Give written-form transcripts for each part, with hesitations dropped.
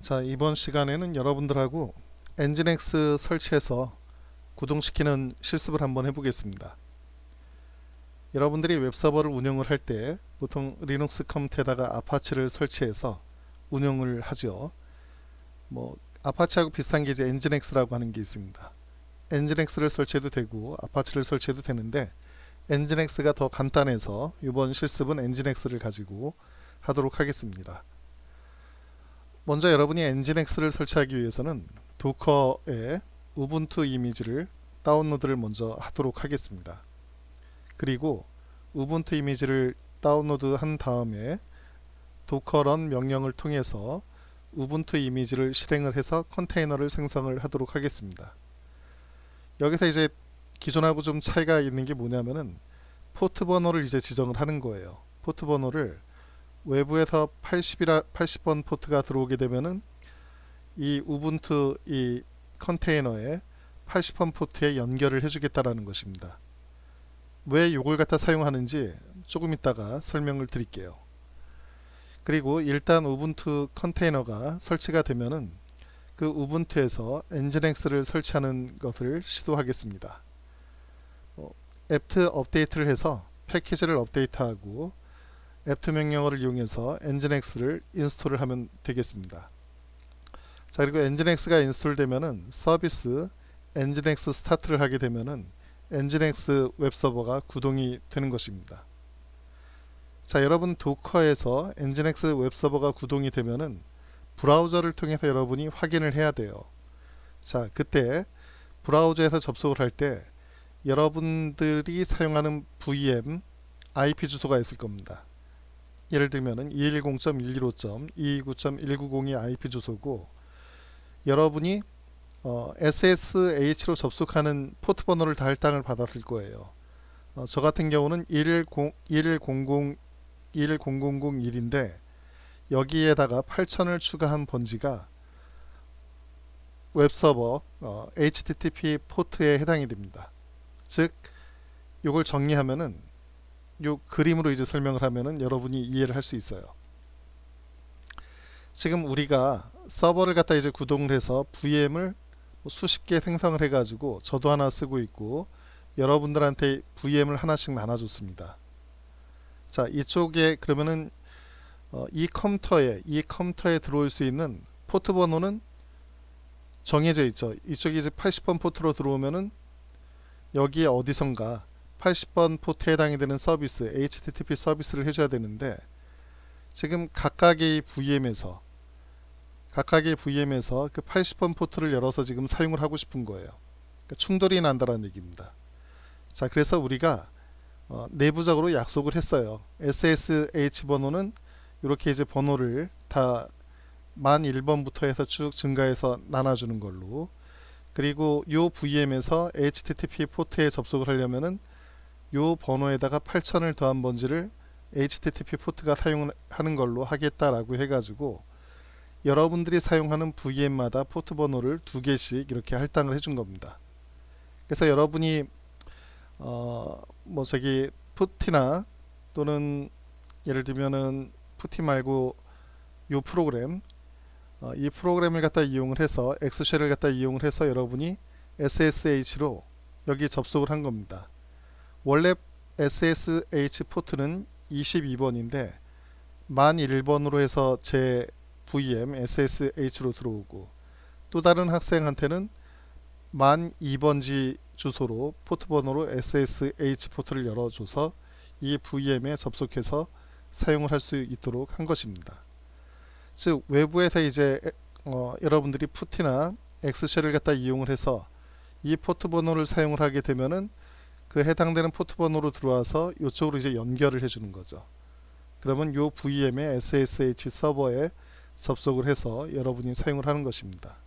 자, 이번 시간에는 여러분들하고 엔진엑스 설치해서 구동시키는 실습을 한번 해보겠습니다. 여러분들이 웹서버를 운영을 할 때 보통 리눅스 컴퓨터에다가 아파치를 설치해서 운영을 하죠. 아파치하고 비슷한 게 이제 엔진엑스라고 하는 게 있습니다. 엔진엑스를 설치해도 되고 아파치를 설치해도 되는데 엔진엑스가 더 간단해서 이번 실습은 엔진엑스를 가지고 하도록 하겠습니다. 먼저 여러분이 엔진엑스를 설치하기 위해서는 도커에 우분투 이미지를 다운로드를 먼저 하도록 하겠습니다. 그리고 우분투 이미지를 다운로드한 다음에 도커런 명령을 통해서 우분투 이미지를 실행을 해서 컨테이너를 생성을 하도록 하겠습니다. 여기서 이제 기존하고 좀 차이가 있는 게 뭐냐면은 포트 번호를 이제 지정을 하는 거예요. 포트 번호를 외부에서 80번 포트가 들어오게 되면은 이 우분투 이 컨테이너에 80번 포트에 연결을 해주겠다라는 것입니다. 왜 이걸 갖다 사용하는지 조금 이따가 설명을 드릴게요. 그리고 일단 우분투 컨테이너가 설치가 되면은 그 우분투에서 엔진엑스를 설치하는 것을 시도하겠습니다. apt 업데이트를 해서 패키지를 업데이트하고 apt 명령어를 이용해서 엔진엑스를 인스톨을 하면 되겠습니다. 자, 그리고 엔진엑스가 인스톨 되면은 서비스 엔진엑스 스타트를 하게 되면은 엔진엑스 웹서버가 구동이 되는 것입니다. 자, 여러분 도커에서 엔진엑스 웹서버가 구동이 되면은 브라우저를 통해서 여러분이 확인을 해야 돼요. 자, 그때 브라우저에서 접속을 할 때 여러분들이 사용하는 VM IP 주소가 있을 겁니다. 예를 들면은 210.115.229.190이 IP 주소고 여러분이 SSH로 접속하는 포트 번호를 다 할당을 받았을 거예요. 저 같은 경우는 11001인데 여기에다가 8000을 추가한 번지가 웹서버 HTTP 포트에 해당이 됩니다. 즉 이걸 정리하면은 요 그림으로 이제 설명을 하면은 여러분이 이해를 할 수 있어요. 지금 우리가 서버를 갖다 이제 구동을 해서 VM을 수십 개 생성을 해가지고 저도 하나 쓰고 있고 여러분들한테 VM을 하나씩 나눠줬습니다. 자, 이쪽에 그러면은 이 컴퓨터에 들어올 수 있는 포트 번호는 정해져 있죠. 이쪽이 이제 80번 포트로 들어오면은 여기에 어디선가 80번 포트에 해당이 되는 서비스 HTTP 서비스를 해줘야 되는데 지금 각각의 VM에서 그 80번 포트를 열어서 지금 사용을 하고 싶은 거예요. 그러니까 충돌이 난다는 얘기입니다. 자, 그래서 우리가 내부적으로 약속을 했어요. SSH 번호는 이렇게 이제 번호를 다 1번부터 해서 쭉 증가해서 나눠주는 걸로, 그리고 요 VM에서 HTTP 포트에 접속을 하려면은 요 번호에다가 8000을 더한 번지를 HTTP 포트가 사용하는 걸로 하겠다라고 해가지고 여러분들이 사용하는 VM마다 포트 번호를 2개씩 이렇게 할당을 해준 겁니다. 그래서 여러분이 푸티나 또는 예를 들면은 푸티 말고 요 프로그램 이 프로그램을 갖다 이용을 해서 엑스쉘을 갖다 이용을 해서 여러분이 SSH로 여기 접속을 한 겁니다. 원래 SSH 포트는 22번인데 1번으로 해서 제 VM SSH로 들어오고 또 다른 학생한테는 2번지 주소로 포트 번호로 SSH 포트를 열어줘서 이 VM에 접속해서 사용을 할 수 있도록 한 것입니다. 즉 외부에서 이제 여러분들이 푸티나 엑스쉘을 갖다 이용을 해서 이 포트 번호를 사용을 하게 되면은 그 해당되는 포트 번호로 들어와서 이쪽으로 이제 연결을 해주는 거죠. 그러면 요 VM의 SSH 서버에 접속을 해서 여러분이 사용을 하는 것입니다.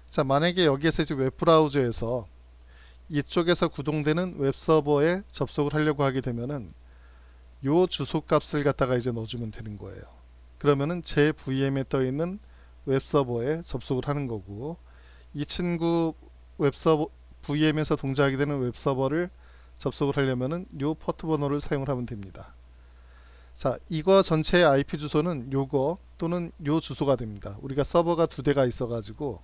자, 만약에 여기에서 이제 웹브라우저에서 이쪽에서 구동되는 웹서버에 접속을 하려고 하게 되면은 요 주소 값을 갖다가 이제 넣어주면 되는 거예요. 그러면은 제 VM에 떠 있는 웹서버에 접속을 하는 거고 이 친구 웹서버 VM에서 동작하게 되는 웹서버를 접속을 하려면은 요 포트 번호를 사용을 하면 됩니다. 자, 이거 전체의 IP 주소는 요거 또는 요 주소가 됩니다. 우리가 서버가 두 대가 있어가지고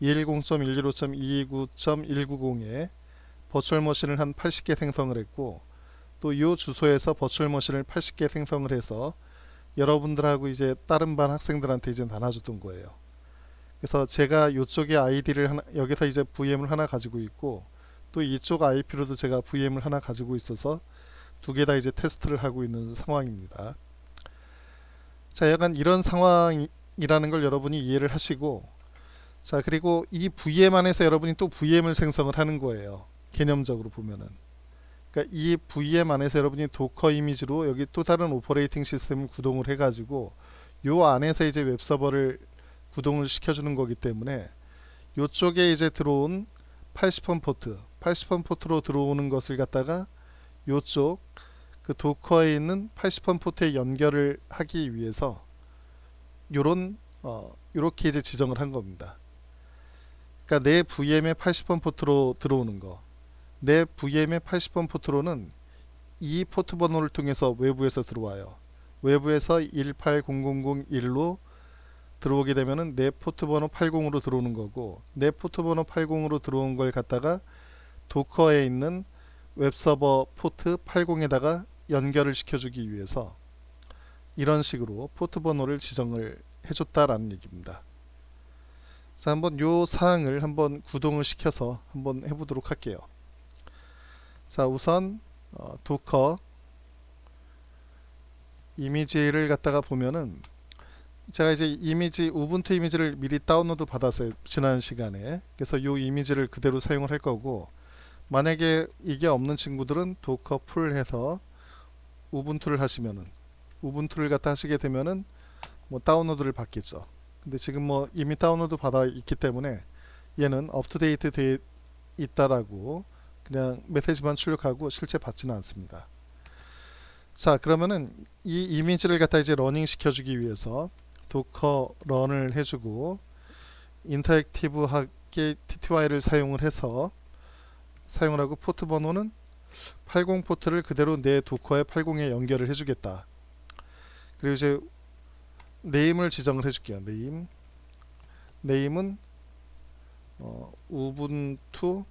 210.125.229.190에 버추얼 머신을 한 80개 생성을 했고, 또 요 주소에서 버추얼 머신을 80개 생성을 해서 여러분들하고 이제 다른 반 학생들한테 이제 나눠줬던 거예요. 그래서 제가 요쪽에 아이디를 하나, 여기서 이제 VM을 하나 가지고 있고, 또 이쪽 IP로도 제가 VM을 하나 가지고 있어서 두 개 다 이제 테스트를 하고 있는 상황입니다. 자, 약간 이런 상황이라는 걸 여러분이 이해를 하시고, 자, 그리고 이 VM 안에서 여러분이 또 VM을 생성을 하는 거예요. 개념적으로 보면은. 그러니까 이 VM 안에서 여러분이 도커 이미지로 여기 또 다른 오퍼레이팅 시스템을 구동을 해가지고 요 안에서 이제 웹서버를 구동을 시켜주는 거기 때문에 요쪽에 이제 들어온 80번 포트, 80번 포트로 들어오는 것을 갖다가 요쪽 그 도커에 있는 80번 포트에 연결을 하기 위해서 요런 요렇게 이제 지정을 한 겁니다. 그러니까 내 VM에 80번 포트로 들어오는 거, 내 VM의 80번 포트로는 이 포트 번호를 통해서 외부에서 들어와요. 외부에서 18001로 들어오게 되면은 내 포트 번호 80으로 들어오는 거고, 내 포트 번호 80으로 들어온 걸 갖다가 도커에 있는 웹서버 포트 80에다가 연결을 시켜주기 위해서 이런 식으로 포트 번호를 지정을 해줬다라는 얘기입니다. 자, 한번 요 사항을 한번 구동을 시켜서 한번 해보도록 할게요. 자, 우선 도커 이미지를 갖다가 보면은 제가 이제 이미지 우분투 이미지를 미리 다운로드 받았어요, 지난 시간에. 그래서 요 이미지를 그대로 사용을 할 거고, 만약에 이게 없는 친구들은 도커 풀 해서 우분투를 하시면은, 우분투를 갖다 하시게 되면은 뭐 다운로드를 받겠죠. 근데 지금 뭐 이미 다운로드 받아 있기 때문에 얘는 업투데이트 돼 있다라고 그냥 메시지만 출력하고 실제 받지는 않습니다. 자, 그러면은 이 이미지를 갖다 이제 러닝 시켜주기 위해서 도커 런을 해주고 인터랙티브하게 TTY를 사용을 해서 사용을 하고, 포트 번호는 80 포트를 그대로 내 도커의 80에 연결을 해주겠다. 그리고 이제 네임을 지정을 해줄게요. 네임은 우분투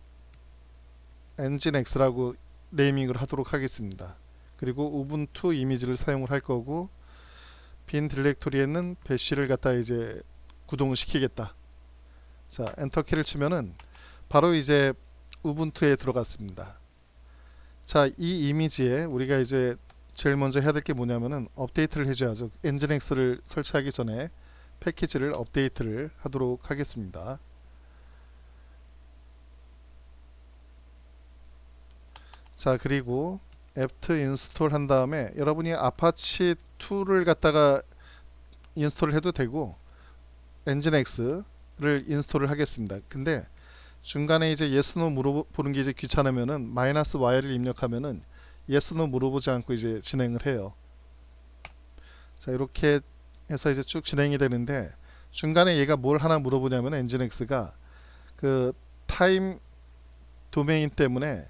엔진X라고 네이밍을 하도록 하겠습니다. 그리고 우분투 이미지를 사용을 할 거고, 빈 디렉토리에는 배시를 갖다 이제 구동을 시키겠다. 자, 엔터키를 치면은 바로 이제 우분투에 들어갔습니다. 자, 이 이미지에 우리가 이제 제일 먼저 해야 될 게 뭐냐면은 업데이트를 해줘야죠. 엔진X를 설치하기 전에 패키지를 업데이트를 하도록 하겠습니다. 자, 그리고 apt 인스톨 한 다음에 여러분이 아파치 2를 갖다가 인스톨을 해도 되고 엔진X를 인스톨을 하겠습니다. 근데 중간에 이제 yes no 물어보는 게 이제 귀찮으면은 -y를 입력하면은 yes no 물어보지 않고 이제 진행을 해요. 자, 이렇게 해서 이제 쭉 진행이 되는데, 중간에 얘가 뭘 하나 물어보냐면 엔진X가 그 타임 도메인 때문에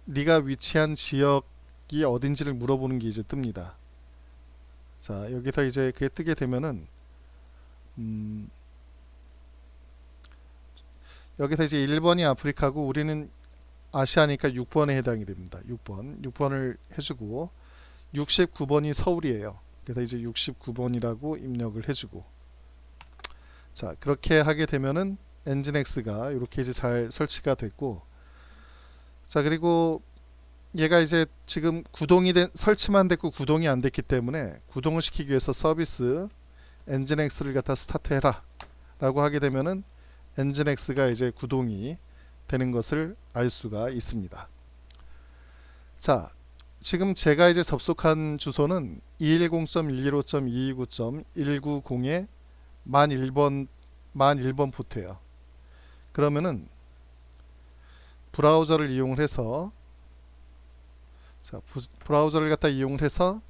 네가 위치한 지역이 어딘지를 물어보는 게 이제 뜹니다. 자, 여기서 이제 그게 뜨게 되면은 여기서 이제 1번이 아프리카고 우리는 아시아니까 6번에 해당이 됩니다. 6번을 해주고 69번이 서울이에요. 그래서 이제 69번이라고 입력을 해주고, 자, 그렇게 하게 되면은 엔진X가 이렇게 이제 잘 설치가 됐고, 자, 그리고 얘가 이제 지금 구동이 된, 설치만 됐고 구동이 안 됐기 때문에 구동을 시키기 위해서 서비스 엔진X를 갖다 스타트해라 라고 하게 되면은 엔진X가 이제 구동이 되는 것을 알 수가 있습니다. 자, 지금 제가 이제 접속한 주소는 210.115.229.190의 만 1번 포트예요. 그러면은 브라우저를 이용을 해서, 자, 브라우저를 갖다 이용을 해서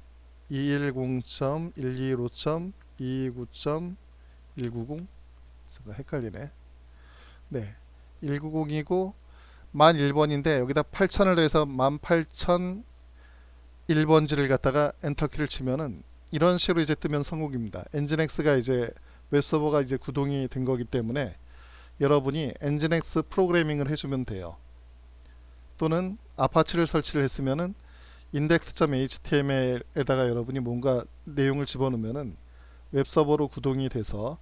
210.125.229.190, 잠깐 헷갈리네. 네, 190이고 만 1번인데 여기다 8000을 더해서 1번지를 갖다가 엔터키를 치면은 이런 식으로 이제 뜨면 성공입니다. 엔진엑스가 이제 웹서버가 이제 구동이 된 거기 때문에 여러분이 엔진엑스 프로그래밍을 해주면 돼요. 또는 아파치를 설치를 했으면은 index.html에다가 여러분이 뭔가 내용을 집어넣으면은 웹서버로 구동이 돼서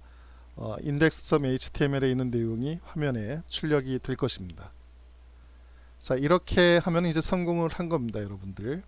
index.html에 있는 내용이 화면에 출력이 될 것입니다. 자, 이렇게 하면 이제 성공을 한 겁니다, 여러분들.